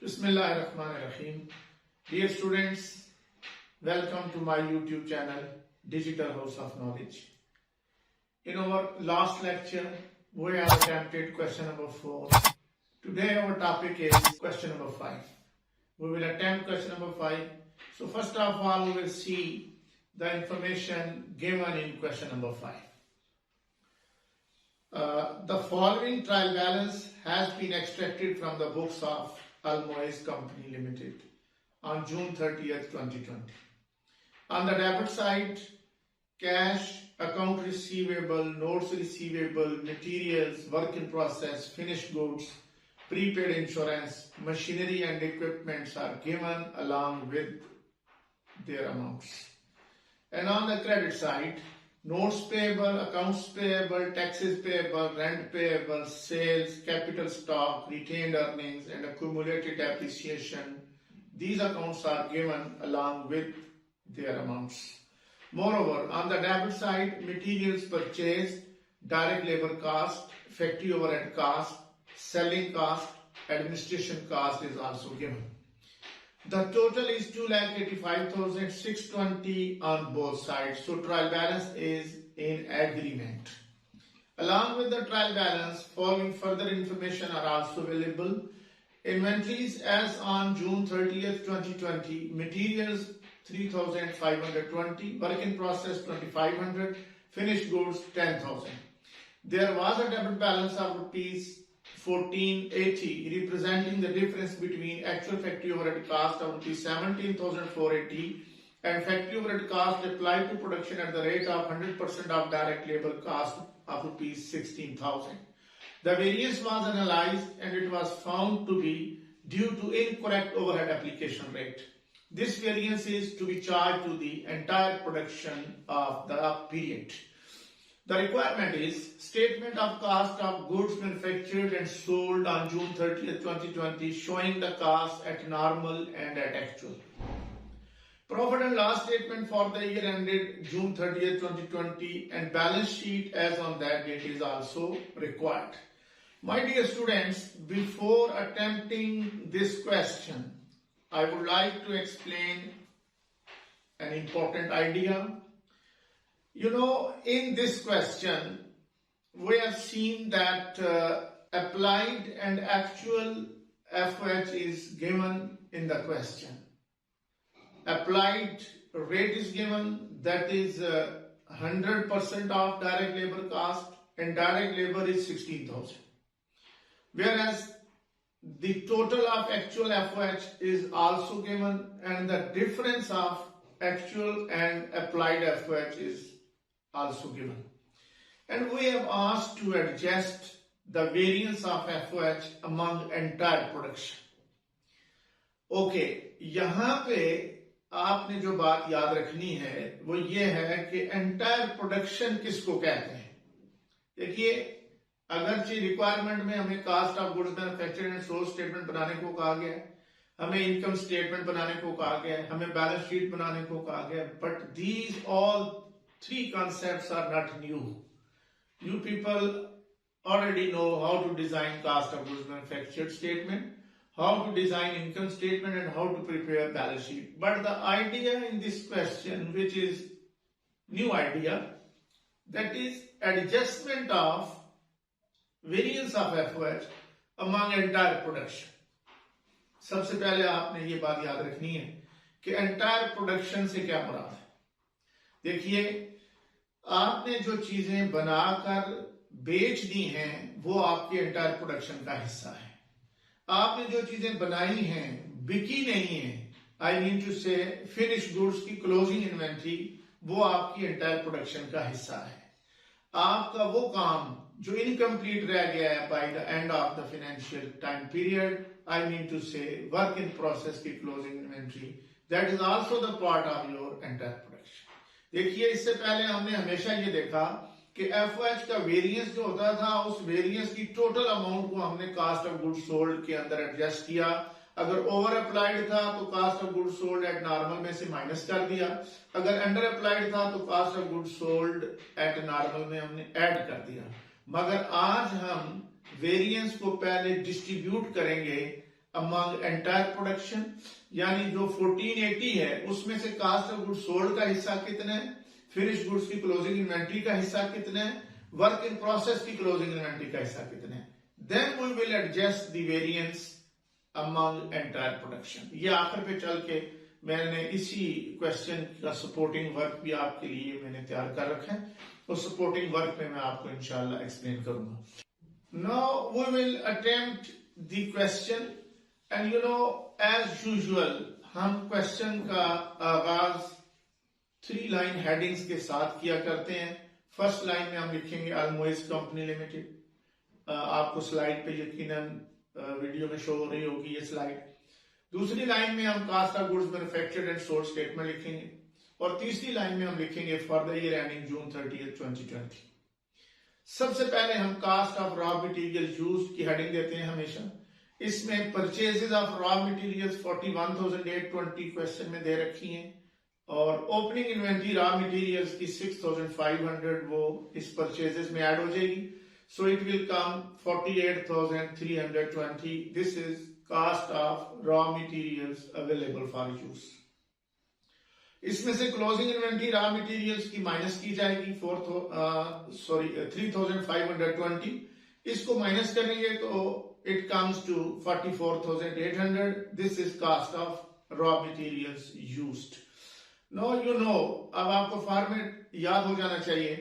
Bismillahirrahmanirrahim. Dear students, welcome to my YouTube channel, Digital House of Knowledge. In our last lecture, we have attempted question number 4. Today our topic is question number 5. We will attempt question number 5. So first of all, we will see the information given in question number 5. The following trial balance has been extracted from the books of Al-Muiz Company Limited on June 30th, 2020. On the debit side, cash, account receivable, notes receivable, materials, work in process, finished goods, prepaid insurance, machinery and equipments are given along with their amounts. And on the credit side, notes payable, accounts payable, taxes payable, rent payable, sales, capital stock, retained earnings, and accumulated depreciation. These accounts are given along with their amounts. Moreover, on the debit side, materials purchased, direct labor cost, factory overhead cost, selling cost, administration cost is also given. The total is 2,85,620 on both sides. So trial balance is in agreement. Along with the trial balance, following further information are also available. Inventories as on June 30th, 2020, materials 3,520, work in process 2,500, finished goods 10,000. There was a debit balance of rupees 1480, representing the difference between actual factory overhead cost of rupees 17,480 and factory overhead cost applied to production at the rate of 100% of direct labor cost of rupees 16,000. The variance was analyzed and it was found to be due to incorrect overhead application rate. This variance is to be charged to the entire production of the period. The requirement is statement of cost of goods manufactured and sold on June 30th, 2020, showing the cost at normal and at actual. Profit and loss statement for the year ended June 30th, 2020 and balance sheet as on that date is also required. My dear students, before attempting this question, I would like to explain an important idea. You know, in this question, we have seen that applied and actual FOH is given in the question. Applied rate is given, that is 100% of direct labor cost, and direct labor is 16,000. Whereas the total of actual FOH is also given, and the difference of actual and applied FOH is also given. And we have asked to adjust the variance of FOH among entire production. Okay, यहाँ पे आपने जो बात याद रखनी है वो ये है कि entire production किसको कहते हैं. देखिए, अगरचे रिक्वायरमेंट में हमें cost of goods manufactured and sold statement बनाने को कहा गया है, हमें इनकम स्टेटमेंट बनाने को कहा गया है, हमें बैलेंस शीट बनाने को कहा गया है, but these all three concepts are not new. You people already know how to design cost of goods manufactured statement, how to design income statement, and how to prepare balance sheet. But the idea in this question, which is new idea, that is adjustment of variance of FOH among entire production. सबसे पहले आपने ये बात याद रखनी है कि entire production से क्या मुराद है. देखिए, आपने जो चीजें बनाकर बेच दी हैं वो आपके एंटायर प्रोडक्शन का हिस्सा है. आपने जो चीजें बनाई हैं बिकी नहीं है, आई मीन टू से फिनिश गुड्स की क्लोजिंग इन्वेंट्री, वो आपकी एंटायर प्रोडक्शन का हिस्सा है. आपका वो काम जो इनकम्प्लीट रह गया है by the end of the financial time period, I mean to say work in process की closing inventory, that is also the part of your entire production. देखिए, इससे पहले हमने हमेशा ये देखा कि एफओएच का वेरिएंस जो होता था, उस वेरिएंस की टोटल अमाउंट को हमने कास्ट ऑफ गुड्स सोल्ड के अंदर एडजस्ट किया. अगर ओवर अप्लाइड था तो cost of goods sold at normal में से माइनस कर दिया, अगर अंडर अप्लाइड था तो cost of goods sold at normal में हमने ऐड कर दिया. मगर आज हम वेरिएंस को पहले डिस्ट्रीब्यूट करेंगे अमंग एंटायर प्रोडक्शन, यानी जो 1480 है उसमें से कास्ट ऑफ गुड्स सोल्ड का हिस्सा कितना है, फिनिश गुड्स की क्लोजिंग इन्वेंट्री का हिस्सा कितना है, वर्क इन प्रोसेस की क्लोजिंग इन्वेंट्री का हिस्सा कितना है, then we will adjust the variance among entire production. ये आखिर पे चल के मैंने इसी क्वेश्चन का सपोर्टिंग वर्क भी आपके लिए मैंने तैयार कर रखा है, उस सपोर्टिंग वर्क में मैं आपको इंशाल्लाह एक्सप्लेन करूंगा। Now we will attempt the question and you know as usual हम क्वेश्चन का आगाज 3 लाइन हेडिंग्स के साथ किया करते हैं। फर्स्ट लाइन में हम लिखेंगे अल्मोइज कंपनी लिमिटेड। आपको स्लाइड पे यकीनन वीडियो में शो हो रही होगी ये स्लाइड। दूसरी लाइन में हम cost of goods manufactured and sold statement लिखेंगे और तीसरी लाइन में हम लिखेंगे for the year ending June 30, 2020। सबसे पहले हम cost of raw material used की हेडिंग देते हैं हमेशा। इसमें purchases of raw materials 41,820 question में दे रखी हैं और ओपनिंग इन्वेंटरी रॉ मटेरियल्स की 6,500 वो इस परचेजेस में ऐड हो जाएगी। So it will come 48,320। This is cost of raw materials available for use. इसमें से क्लोजिंग इन्वेंटरी रॉ मटेरियल्स की माइनस की जाएगी 3,520। इसको माइनस करेंगे तो it comes to 44,800। This is cost of raw materials used. No you know, अब आपको फॉर्मेट याद हो जाना चाहिए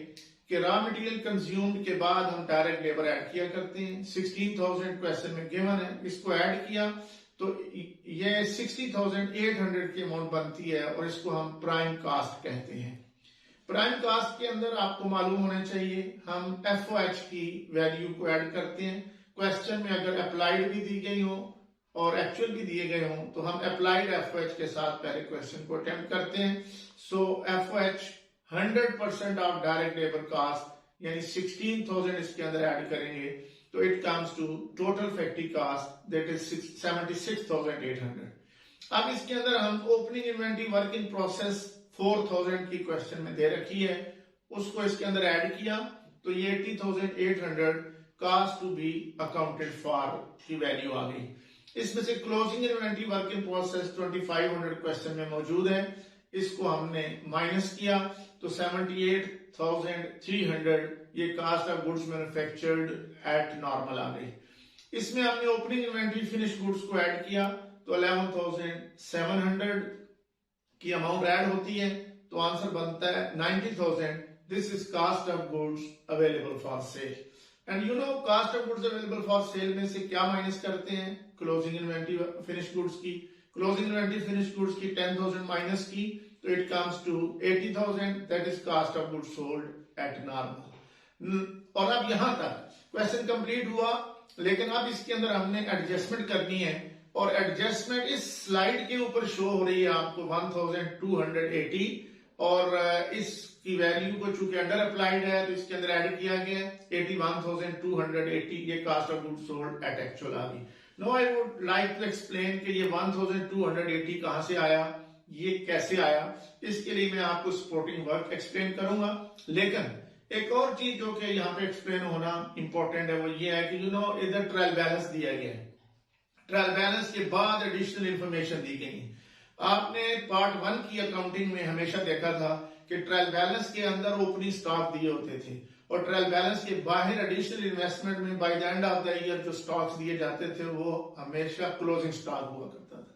कि रॉ मटेरियल कंज्यूम्ड के बाद हम डायरेक्ट लेबर ऐड किया करते हैं। 16,000 क्वेश्चन में गिवन है, इसको ऐड किया तो ये 60,800 की अमाउंट बनती है और इसको हम प्राइम कास्ट कहते हैं। प्राइम कास्ट के अंदर आपको मालूम होना चाहिए हम एफओएच की वैल्यू को ऐड करते हैं। क्वेश्चन में अगर अप्लाइड भी दी गई हो और एक्चुअल भी दिए गए हों तो हम अप्लाइड एफओएच के साथ पहले क्वेश्चन को अटेम्प्ट करते हैं। So FOH 100% of direct labour cost यानी 16,000 इसके अंदर ऐड करेंगे तो it comes to total factory cost that is 76,800। अब इसके अंदर हम opening inventory work in process 4,000 की क्वेश्चन में दे रखी है, उसको इसके अंदर ऐड किया तो ये 80,800 cost to be accounted for की वैल्यू आ गई। इसमें से closing inventory work in process 2,500 question में मौजूद है, इसको हमने माइनस किया तो 78,300 ये cost of goods manufactured at normal आ गई। इसमें हमने ओपनिंग इन्वेंटरी फिनिश गुड्स को ऐड किया तो 11,700 की अमाउंट ऐड होती है तो आंसर बनता है 90,000। This is cost of goods available for sale. And you know cost of goods available for sale में से क्या माइनस करते हैं, क्लोजिंग इन्वेंटरी फिनिश गुड्स की। क्लोजिंग इन्वेंटरी फिनिश गुड्स की 10,000 माइनस की तो it comes to 80,000। That is cost of goods sold at normal. और अब यहां तक क्वेश्चन कंप्लीट हुआ, लेकिन अब इसके अंदर हमने एडजस्टमेंट करनी है और एडजस्टमेंट इस स्लाइड के ऊपर शो हो रही है आपको 1,280 और इसकी वैल्यू को चूंकि अंडर अप्लाइड है तो इसके अंदर ऐड किया गया 81,280। ये cost of goods sold at actual आ गई। No I would like to explain कि ये 1,280 कहां से आया, ये कैसे आया, इसके लिए मैं आपको सपोर्टिंग वर्क एक्सप्लेन करूंगा। लेकिन एक और चीज जो कि यहाँ पे एक्सप्लेन होना इंपॉर्टेंट है वो ये है कि यू नो इधर ट्रायल बैलेंस दिया गया है, ट्रायल बैलेंस के बाद एडिशनल इंफॉर्मेशन दी गई है। आपने पार्ट 1 की अकाउंटिंग में हमेशा देखा था कि ट्रायल बैलेंस के अंदर ओपनिंग स्टॉक दिए होते थे और ट्रायल बैलेंस के बाहर एडिशनल इन्वेस्टमेंट में bye the end of the year जो स्टॉक्स दिए जाते थे वो हमेशा क्लोजिंग स्टॉक हुआ करता था।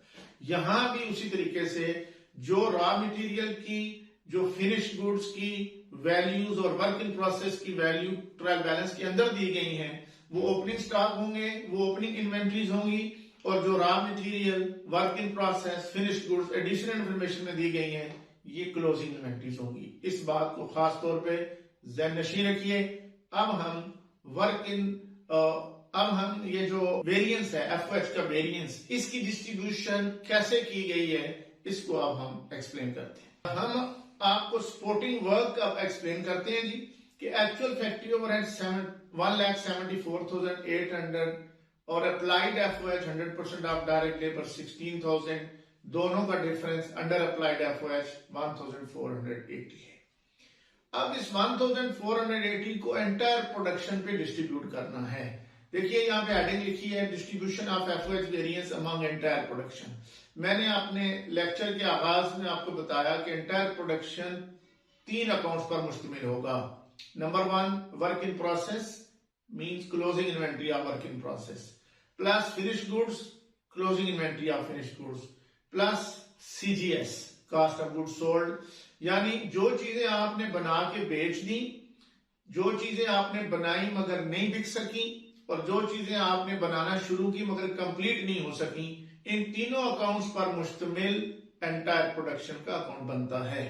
यहां भी उसी तरीके से जो रॉ मटेरियल की, जो फिनिश गुड्स की वैल्यूज और वर्क इन प्रोसेस की वैल्यू ट्रायल बैलेंस के अंदर दी गई हैं वो ओपनिंग स्टॉक होंगे, वो ओपनिंग इन्वेंट्रीज होंगी और जो raw material, work in process, finish goods additional information में दी गई हैं ये क्लोजिंग इन्वेंट्रीज होंगी। इस बात को खास तौर पे ज़हन नशीं रखिए। अब हम ये जो वेरिएंस है एफओएच का वेरिएंस, इसकी डिस्ट्रीब्यूशन कैसे की गई है इसको अब हम एक्सप्लेन करते हैं। हम आपको सपोर्टिंग वर्क अब एक्सप्लेन करते हैं जी कि एक्चुअल फैक्ट्री ओवरहेड 1,74,800 और applied FOH 100% of direct labour 16,000, दोनों का डिफरेंस अंडर अप्लाइड एफओएच 1,480 है। अब इस 1,480 को एंटायर प्रोडक्शन पे डिस्ट्रीब्यूट करना है। देखिए यहाँ पे हेडिंग लिखी है distribution of FOH variance among entire production. मैंने अपने लेक्चर के आगाज में आपको बताया कि एंटायर प्रोडक्शन 3 अकाउंट्स पर मुश्तमिल होगा। Number 1 work in process means closing inventory of work in process, plus finished goods closing inventory of finished goods, plus CGS cost of goods sold, यानी जो चीजें आपने बना के बेच दी, जो चीजें आपने बनाई मगर नहीं बिक सकी, और जो चीजें आपने बनाना शुरू की मगर कंप्लीट नहीं हो सकी, इन तीनों अकाउंट्स पर मुश्तमिल एंटायर प्रोडक्शन का अकाउंट बनता है।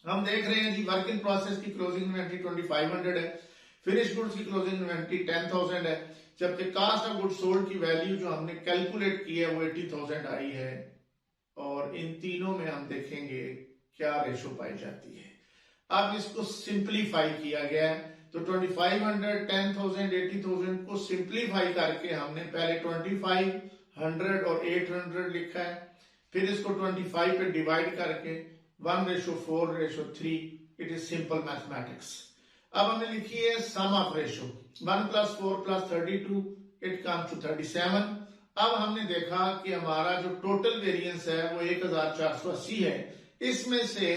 हम देख रहे हैं जी वर्क इन प्रोसेस की क्लोजिंग इन्वेंट्री 2500 है, फिनिश गुड्स की क्लोजिंग इन्वेंट्री 10,000 है, जबकि कास्ट ऑफ गुड्स सोल्ड की वैल्यू जो हमने कैलकुलेट की है वो 80,000 आई है। और इन तीनों में हम देखेंगे क्या रेशो पाई जाती है। अब इसको सिंप्लीफाई किया गया है, तो 2500, 10,000, 80,000 को सिंप्लीफाई करके हमने पहले 2500 और 800 लिखा है, फिर इसको 25 पे डिवाइड करके 1:4:3, इट इज सिंपल मैथमेटिक्स। अब हमने लिखी है sum of ratio 1 + 4 + 32, it comes to 37। अब हमने देखा कि हमारा जो टोटल वेरिएंस है वो 1480 है। इसमें से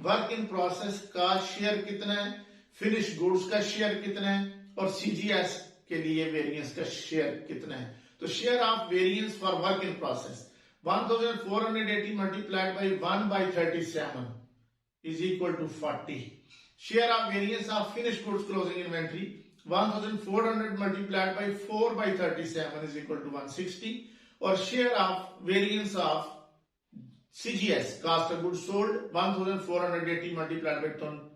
वर्क इन प्रोसेस का शेयर कितना है, फिनिश गुड्स का शेयर कितना है, और सीजीएस के लिए वेरिएंस का शेयर कितना है। तो share of variance for work in process 1480 multiplied by 1/37 is equal to 40। Share of variance of finish goods closing inventory 1400 multiplied by 4/37 is equal to 160, और share of variance of CGS cost of goods sold 1480 multiplied by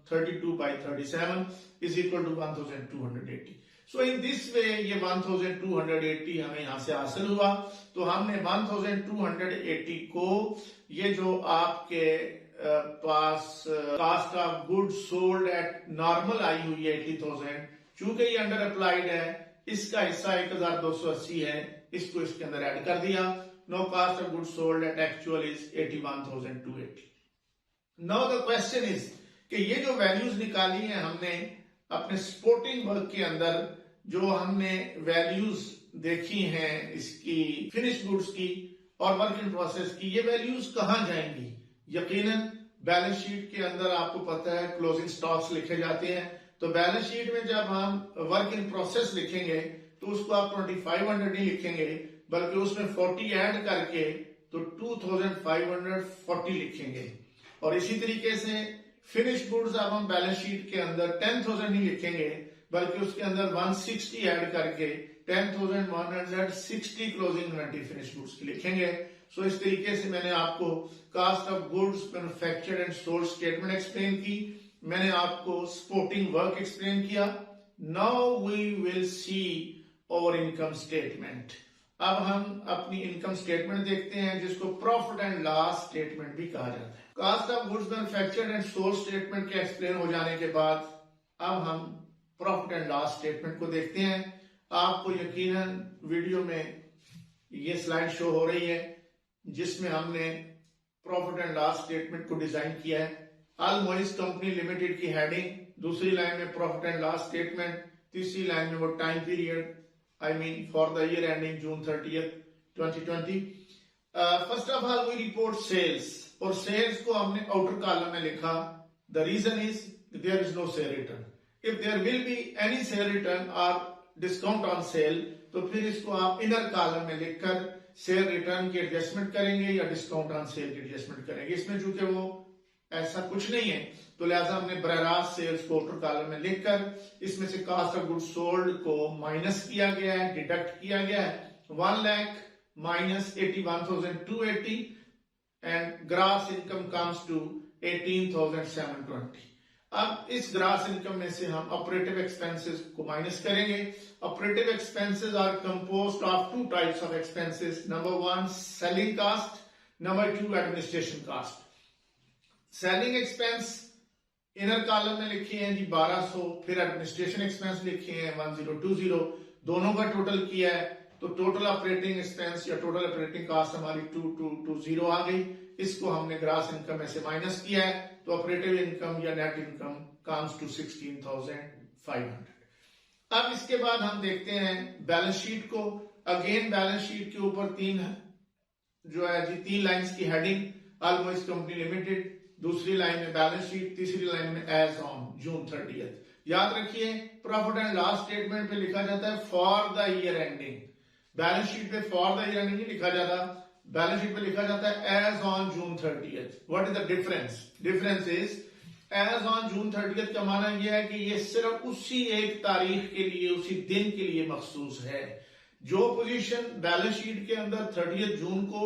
32/37 is equal to 1280. So in this way ये 1280 हमें यहां से हासिल हुआ। तो हमने 1280 को ये जो आपके पास cost of goods sold at normal आई हुई है 80,000, चूंकि ये अंडर अप्लाइड है, इसका हिस्सा 1280 है, इसको इसके अंदर ऐड कर दिया। Now cost of goods sold at actual is 81,280. Now the question is कि ये जो वैल्यूज निकाली हैं हमने अपने सपोर्टिंग वर्क के अंदर, जो हमने वैल्यूज देखी हैं इसकी फिनिश गुड्स की और वर्क इन प्रोसेस की, ये वैल्यूज कहां जाएंगी? यकीनन बैलेंस शीट के अंदर आपको पता है क्लोजिंग स्टॉक्स लिखे जाते हैं। तो बैलेंस शीट में जब हम वर्क इन प्रोसेस लिखेंगे तो उसको आप 2500 नहीं लिखेंगे, बल्कि उसमें 40 ऐड करके तो 2540 लिखेंगे। और इसी तरीके से फिनिश गुड्स अब हम बैलेंस शीट के अंदर 10,000 नहीं लिखेंगे, बल्कि उसके अंदर 160 ऐड करके 10,160 क्लोजिंग इन्वेंटरी फिनिश गुड्स की लिखेंगे। सो इस तरीके से मैंने आपको cost of goods manufactured and sold statement explain की, मैंने आपको सपोर्टिंग वर्क एक्सप्लेन किया। नाउ वी विल सी और इनकम स्टेटमेंट। अब हम अपनी इनकम स्टेटमेंट देखते हैं, जिसको प्रॉफिट एंड लॉस स्टेटमेंट भी कहा जाता है। Cost of goods manufactured and sold statement के एक्सप्लेन हो जाने के बाद अब हम प्रॉफिट एंड लॉस स्टेटमेंट को देखते हैं। आपको यकीनन वीडियो में ये स्लाइड शो हो रही है, जिसमें हमने प्रॉफिट एंड लॉस स्टेटमेंट को डिजाइन किया है। अल मोइस कंपनी लिमिटेड की हेडिंग, दूसरी लाइन में प्रॉफिट एंड लॉस स्टेटमेंट, तीसरी लाइन में वो time period, I mean for the year ending June 30th, 2020. First of all, we report sales, और sales को हमने outer column में लिखा। The reason is there is no sale return. If there will be any sale return or discount on sale, तो फिर इसको आप inner column में लिखकर sale return की adjustment करेंगे या discount on sale की adjustment करेंगे। इसमें चूंकि वो ऐसा कुछ नहीं है, तो लिहाजा हमने बराह सेल्स को आउटर कॉलम में लिखकर इसमें से कास्ट ऑफ गुड्स सोल्ड को माइनस किया गया है, डिडक्ट किया गया है। 1 lakh minus 81,280 and gross income comes to 18,720। अब इस ग्रॉस इनकम में से हम ऑपरेटिव एक्सपेंसेस को माइनस करेंगे। Operative expenses are composed of 2 types of expenses. Number 1 selling cost, number 2 administration cost. Selling expense inner column में लिखे हैं जी 1200, फिर एडमिनिस्ट्रेशन एक्सपेंस लिखे हैं 1020, दोनों का टोटल किया है तो टोटल ऑपरेटिंग एक्सपेंस या टोटल ऑपरेटिंग कॉस्ट हमारी 2220 आ गई। इसको हमने ग्रॉस इनकम में से माइनस किया है, तो ऑपरेटिव इनकम या नेट इनकम कम्स टू 16,500। अब इसके बाद हम देखते हैं बैलेंस शीट को। अगेन बैलेंस शीट के ऊपर तीन लाइंस की हेडिंग, ऑलमोस्ट कंपनी लिमिटेड, दूसरी लाइन में बैलेंस शीट, तीसरी लाइन में एज ऑन जून 30। याद रखिए प्रॉफिट एंड लॉस स्टेटमेंट पे लिखा जाता है for the year ending, balance sheet पे फॉर द ईयर एंडिंग नहीं लिखा जाता, बैलेंस शीट पे लिखा जाता है as on June 30। What is the difference? Difference is as on June 30 का माना यह है कि ये सिर्फ उसी एक तारीख के लिए, उसी दिन के लिए मखसूस है। जो पोजीशन बैलेंस शीट के अंदर 30 जून को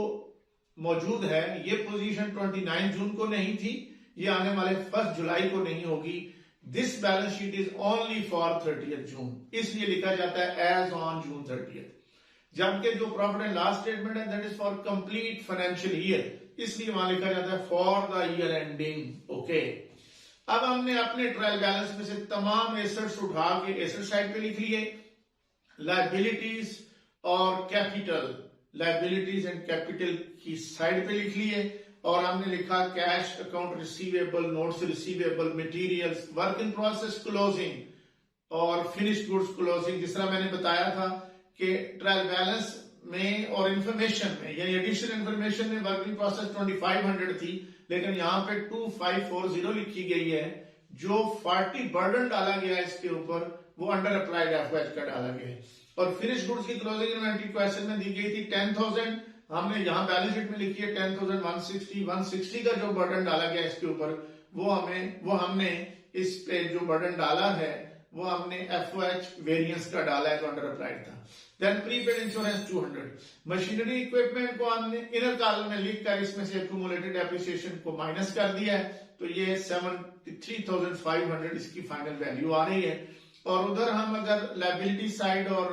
मौजूद है, ये पोजीशन 29 जून को नहीं थी, ये आने वाले 1 जुलाई को नहीं होगी। This balance sheet is only for 30 जून, इसलिए लिखा जाता है एज ऑन जून 30। जबकि जो प्रॉफिट एंड लॉस स्टेटमेंट है that is for complete financial year, इसलिए वहां लिखा जाता है for the year ending. Okay, अब हमने अपने ट्रायल बैलेंस में से तमाम एसेट्स उठा के एसेट साइड पे लिख लिए, लायबिलिटीज और कैपिटल, लायबिलिटीज एंड कैपिटल की साइड पे लिख लिए, और हमने लिखा cash account receivable, notes receivable, materials, work in process closing और फिनिश्ड गुड्स क्लोजिंग। जिस तरह मैंने बताया था कि ट्रायल बैलेंस में और इंफॉर्मेशन में, यानी एडिशनल इंफॉर्मेशन में वर्किंग प्रोसेस 2500 थी, लेकिन यहां पे 2540 लिखी गई है। जो 40 बर्डन डाला गया है इसके ऊपर वो अंडर अप्लाइड एफओएच का डाला गया है। और फिनिश गुड्स की क्लोजिंग इन्वेंटरी क्वेश्चन में दी गई थी 10,000, हमने यहां बैलेंस शीट में लिखी है 10,160। 160 का जो बर्डन डाला गया इसके ऊपर वो हमने इस पे जो बर्डन डाला है वो हमने एफओएच वेरिएंस का डाला है जो अंडर अप्लाइड था। Then prepaid insurance 200, machinery equipment को हमने इनर कॉलम में लिख कर इसमें से एक्यूमुलेटेड एप्रिसिएशन को माइनस कर दिया है, तो ये 73,500 इसकी फाइनल वैल्यू आ रही है। और उधर हम अगर लायबिलिटी साइड और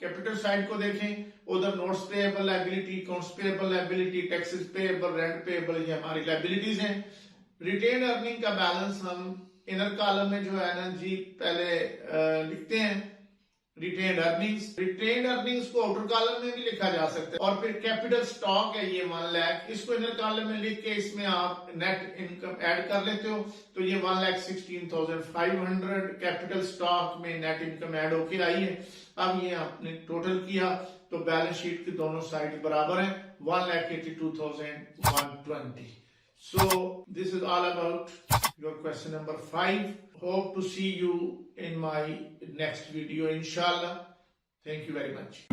कैपिटल साइड को देखें, उधर notes payable liability, accounts payable liability, taxes payable, rent payable, ये हमारी लायबिलिटीज हैं। रिटेन अर्निंग का बैलेंस हम इनर कॉलम में जो है ना जी पहले लिखते हैं रिटेन अर्निंग्स। रिटेन अर्निंग्स को आउटर कॉलम में भी लिखा जा सकता है। और फिर कैपिटल स्टॉक है ये 1 लाख, इसको इनर कॉलम में लिख के इसमें आप नेट इनकम ऐड कर लेते हो, तो ये 1,16,500 कैपिटल स्टॉक में नेट इनकम ऐड होके आई है। अब ये आपने टोटल किया तो बैलेंस शीट की दोनों साइड बराबर है, 1,82,120। So this is all about your question number 5. Hope to see you in my next video, inshallah. Thank you very much.